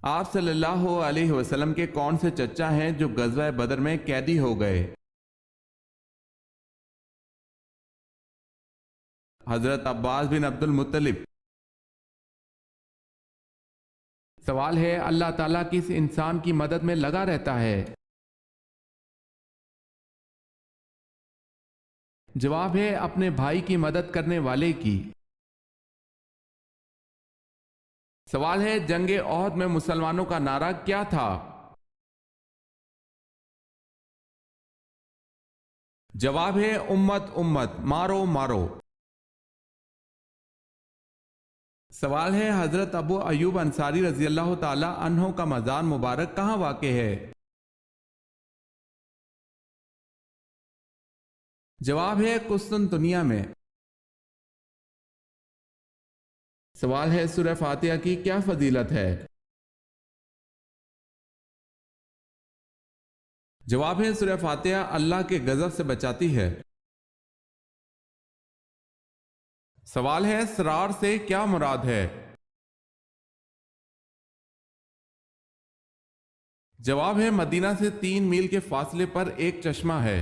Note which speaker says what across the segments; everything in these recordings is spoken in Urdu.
Speaker 1: آپ صلی اللہ علیہ وسلم کے کون سے چچا ہیں جو غزوہ بدر میں قیدی ہو گئے؟ حضرت عباس بن عبد المطلب۔ سوال ہے، اللہ تعالیٰ کس انسان کی مدد میں لگا رہتا ہے؟ جواب ہے اپنے بھائی کی مدد کرنے والے کی۔ سوال ہے، جنگ احد میں مسلمانوں کا نعرہ کیا تھا؟ جواب ہے امت امت، مارو مارو۔ سوال ہے، حضرت ابو ایوب انصاری رضی اللہ تعالی عنہ کا مزار مبارک کہاں واقع ہے؟ جواب ہے قسطنطنیہ میں۔ سوال ہے، سورہ فاتحہ کی کیا فضیلت ہے؟ جواب ہے سورہ فاتحہ اللہ کے غضب سے بچاتی ہے۔ سوال ہے، سرار سے کیا مراد ہے؟ جواب ہے مدینہ سے 3 میل کے فاصلے پر ایک چشمہ ہے۔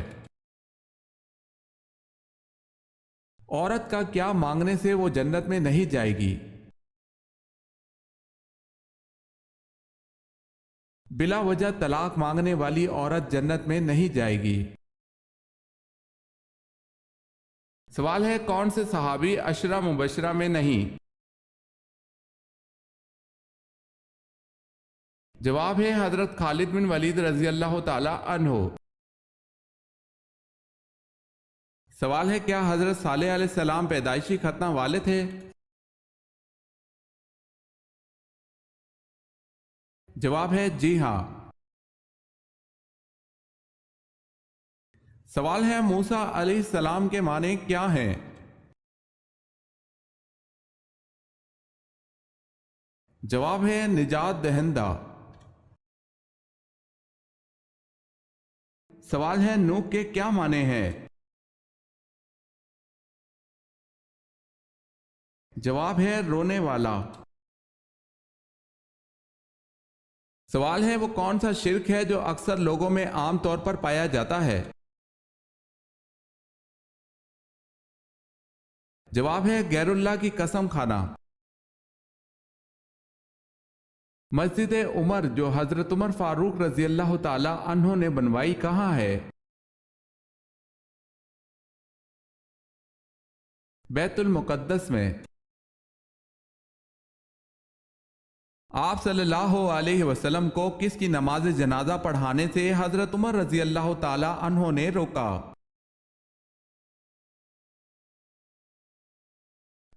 Speaker 1: عورت کا کیا مانگنے سے وہ جنت میں نہیں جائے گی؟ بلا وجہ طلاق مانگنے والی عورت جنت میں نہیں جائے گی۔ سوال ہے، کون سے صحابی عشرہ مبشرہ میں نہیں؟ جواب ہے حضرت خالد بن ولید رضی اللہ تعالی عنہ۔ سوال ہے، کیا حضرت صالح علیہ السلام پیدائشی ختنہ والے تھے؟ جواب ہے جی ہاں۔ سوال ہے، موسیٰ علیہ السلام کے معنی کیا ہیں؟ جواب ہے نجات دہندہ۔ سوال ہے، نوح کے کیا معنی ہیں؟ جواب ہے رونے والا۔ سوال ہے، وہ کون سا شرک ہے جو اکثر لوگوں میں عام طور پر پایا جاتا ہے؟ جواب ہے غیر اللہ کی قسم کھانا۔ مسجد عمر جو حضرت عمر فاروق رضی اللہ تعالی عنہ نے بنوائی کہاں ہے؟ بیت المقدس میں۔ آپ صلی اللہ علیہ وسلم کو کس کی نماز جنازہ پڑھانے سے حضرت عمر رضی اللہ تعالی عنہ نے روکا؟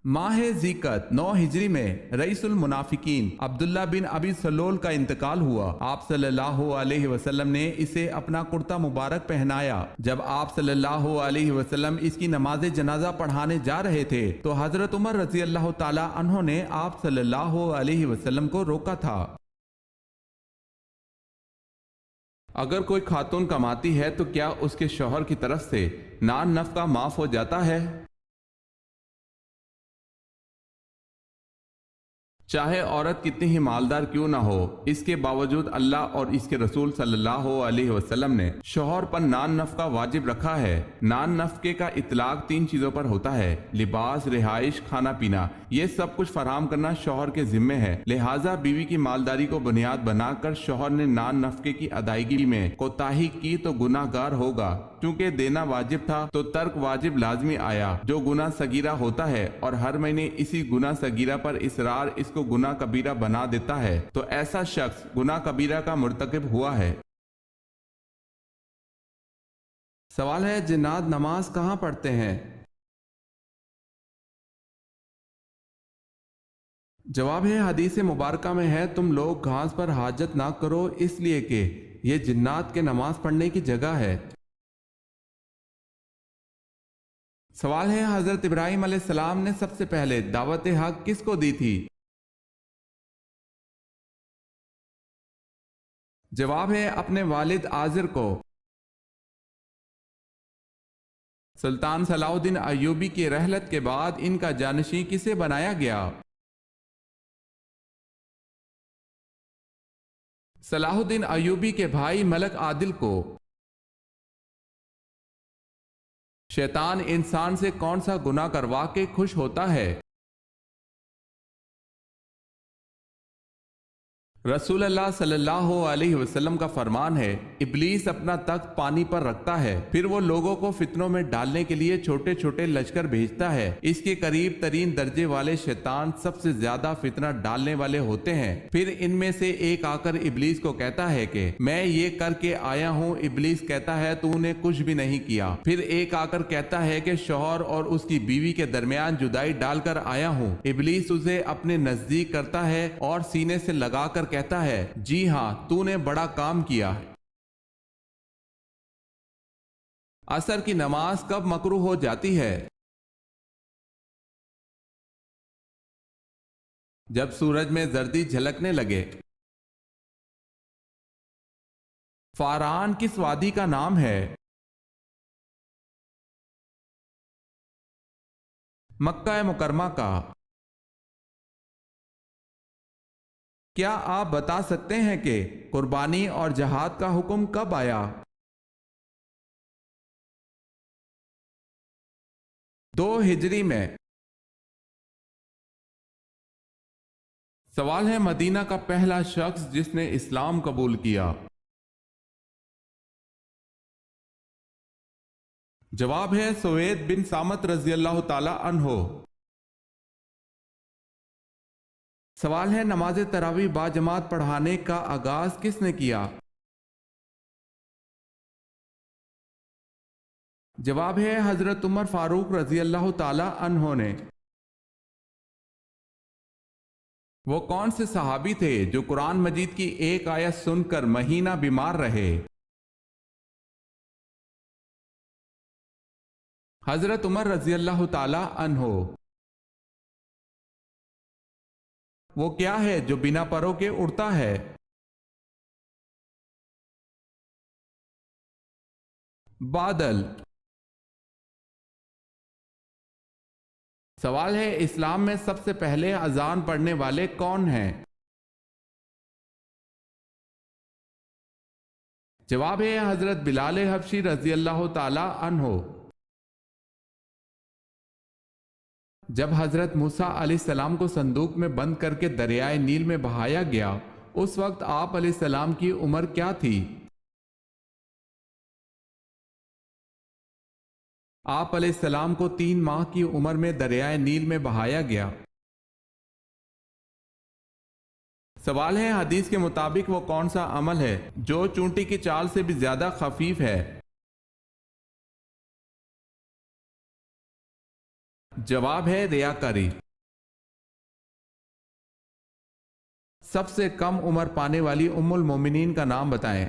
Speaker 1: ماہ ذیقعدہ 9 ہجری میں رئیس المنافقین عبداللہ بن ابی سلول کا انتقال ہوا۔ آپ صلی اللہ علیہ وسلم نے اسے اپنا کرتا مبارک پہنایا۔ جب آپ صلی اللہ علیہ وسلم اس کی نماز جنازہ پڑھانے جا رہے تھے تو حضرت عمر رضی اللہ تعالی عنہ نے آپ صلی اللہ علیہ وسلم کو روکا تھا۔ اگر کوئی خاتون کماتی ہے تو کیا اس کے شوہر کی طرف سے نان نفقہ معاف ہو جاتا ہے؟ چاہے عورت کتنی ہی مالدار کیوں نہ ہو، اس کے باوجود اللہ اور اس کے رسول صلی اللہ علیہ وسلم نے شوہر پر نان نفقہ واجب رکھا ہے۔ نان نفقے کا اطلاق 3 چیزوں پر ہوتا ہے: لباس، رہائش، کھانا پینا۔ یہ سب کچھ فراہم کرنا شوہر کے ذمے ہے، لہٰذا بیوی کی مالداری کو بنیاد بنا کر شوہر نے نان نفقے کی ادائیگی میں کوتاہی کی تو گناہ گار ہوگا۔ چونکہ دینا واجب تھا تو ترک واجب لازمی آیا، جو گناہ صغیرہ ہوتا ہے، اور ہر مہینے اسی گناہ صغیرہ پر اصرار اس کو گناہ کبیرہ بنا دیتا ہے تو ایسا شخص گناہ کبیرہ کا مرتکب ہوا ہے۔ سوال ہے، جنات نماز کہاں پڑھتے ہیں؟ جواب ہے حدیث مبارکہ میں ہے، تم لوگ گھاس پر حاجت نہ کرو اس لیے کہ یہ جنات کے نماز پڑھنے کی جگہ ہے۔ سوال ہے، حضرت ابراہیم علیہ السلام نے سب سے پہلے دعوت حق کس کو دی تھی؟ جواب ہے اپنے والد آزر کو۔ سلطان صلاح الدین ایوبی کی رحلت کے بعد ان کا جانشین کسے بنایا گیا؟ صلاح الدین ایوبی کے بھائی ملک عادل کو شیطان انسان سے کون سا گناہ کروا کے خوش ہوتا ہے؟ رسول اللہ صلی اللہ علیہ وسلم کا فرمان ہے، ابلیس اپنا تخت پانی پر رکھتا ہے، پھر وہ لوگوں کو فتنوں میں ڈالنے کے لیے چھوٹے چھوٹے لشکر بھیجتا ہے۔ اس کے قریب ترین درجے والے شیطان سب سے زیادہ فتنہ ڈالنے والے ہوتے ہیں۔ پھر ان میں سے ایک آ کر ابلیس کو کہتا ہے کہ میں یہ کر کے آیا ہوں۔ ابلیس کہتا ہے تو نے کچھ بھی نہیں کیا۔ پھر ایک آ کر کہتا ہے کہ شوہر اور اس کی بیوی کے درمیان جدائی ڈال کر آیا ہوں۔ ابلیس اسے اپنے نزدیک کرتا ہے اور سینے سے لگا کر کہتا ہے جی ہاں تو نے بڑا کام کیا۔ عصر کی نماز کب مکروہ ہو جاتی ہے؟ جب سورج میں زردی جھلکنے لگے۔ فاران کس وادی کا نام ہے؟ مکہ مکرمہ کا۔ کیا آپ بتا سکتے ہیں کہ قربانی اور جہاد کا حکم کب آیا؟ 2 ہجری میں۔ سوال ہے مدینہ کا پہلا شخص جس نے اسلام قبول کیا؟ جواب ہے سوید بن سامت رضی اللہ تعالی عنہ۔ سوال ہے نماز تراویح با جماعت پڑھانے کا آغاز کس نے کیا؟ جواب ہے حضرت عمر فاروق رضی اللہ تعالی عنہ نے۔ وہ کون سے صحابی تھے جو قرآن مجید کی ایک آیت سن کر مہینہ بیمار رہے؟ حضرت عمر رضی اللہ تعالی عنہ۔ وہ کیا ہے جو بنا پروں کے اڑتا ہے؟ بادل۔ سوال ہے اسلام میں سب سے پہلے اذان پڑھنے والے کون ہیں؟ جواب ہے حضرت بلال حبشی رضی اللہ تعالی عنہ۔ جب حضرت موسیٰ علیہ السلام کو صندوق میں بند کر کے دریائے نیل میں بہایا گیا اس وقت آپ علیہ السلام کی عمر کیا تھی؟ آپ علیہ السلام کو 3 ماہ کی عمر میں دریائے نیل میں بہایا گیا۔ سوال ہے حدیث کے مطابق وہ کون سا عمل ہے جو چونٹی کی چال سے بھی زیادہ خفیف ہے؟ جواب ہے ریاکاری۔ سب سے کم عمر پانے والی ام المومنین کا نام بتائیں۔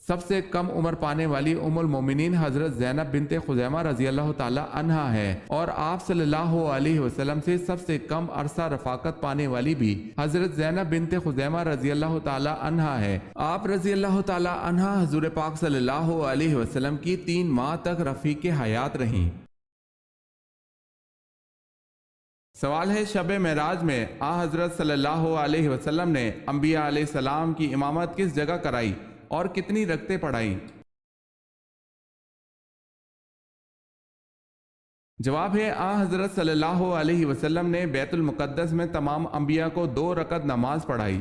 Speaker 1: سب سے کم عمر پانے والی ام المومنین حضرت زینب بنت خزیمہ رضی اللہ تعالی عنہا ہے، اور آپ صلی اللہ علیہ وسلم سے سب سے کم عرصہ رفاقت پانے والی بھی حضرت زینب بنت خزیمہ رضی اللہ تعالی عنہا ہے۔ آپ رضی اللہ تعالی عنہا حضور پاک صلی اللہ علیہ وسلم کی 3 ماہ تک رفیق حیات رہیں۔ سوال ہے شب معراج میں حضرت صلی اللہ علیہ وسلم نے انبیاء علیہ السلام کی امامت کس جگہ کرائی اور کتنی رکعتیں پڑھائیں؟ جواب ہے حضرت صلی اللہ علیہ وسلم نے بیت المقدس میں تمام انبیاء کو 2 رکعت نماز پڑھائی۔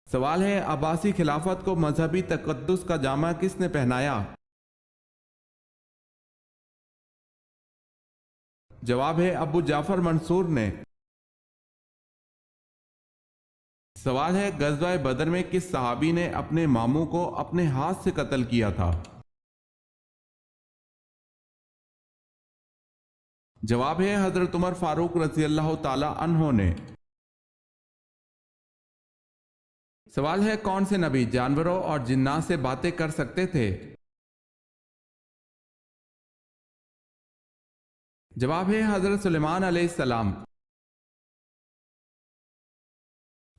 Speaker 1: سوال ہے عباسی خلافت کو مذہبی تقدس کا جامہ کس نے پہنایا؟ جواب ہے ابو جعفر منصور نے۔ سوال ہے غزوہ بدر میں کس صحابی نے اپنے ماموں کو اپنے ہاتھ سے قتل کیا تھا؟ جواب ہے حضرت عمر فاروق رضی اللہ تعالی عنہ نے۔ سوال ہے کون سے نبی جانوروں اور جنات سے باتیں کر سکتے تھے؟ جواب ہے حضرت سلیمان علیہ السلام۔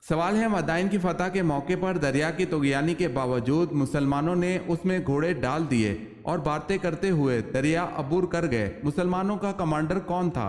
Speaker 1: سوال ہے مدائن کی فتح کے موقع پر دریا کی طغیانی کے باوجود مسلمانوں نے اس میں گھوڑے ڈال دیے اور باتیں کرتے ہوئے دریا عبور کر گئے، مسلمانوں کا کمانڈر کون تھا؟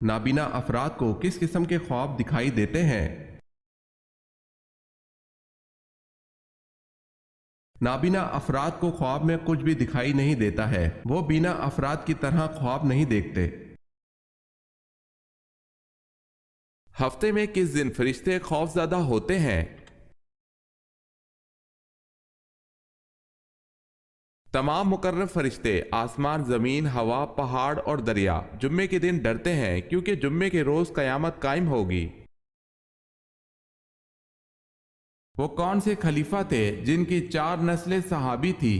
Speaker 2: نابینا افراد کو کس قسم کے خواب دکھائی دیتے ہیں؟ نابینا افراد کو خواب میں کچھ بھی دکھائی نہیں دیتا ہے، وہ بینا افراد کی طرح خواب نہیں دیکھتے۔
Speaker 1: ہفتے میں کس دن فرشتے خوف زدہ ہوتے ہیں؟ تمام مقرب فرشتے آسمان، زمین، ہوا، پہاڑ اور دریا جمعے کے دن ڈرتے ہیں کیونکہ جمعے کے روز قیامت قائم ہوگی۔ وہ کون سے خلیفہ تھے جن کی 4 نسلیں صحابی تھی؟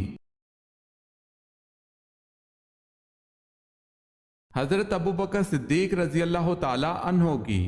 Speaker 1: حضرت ابو بکر صدیق رضی اللہ تعالی عنہ کی۔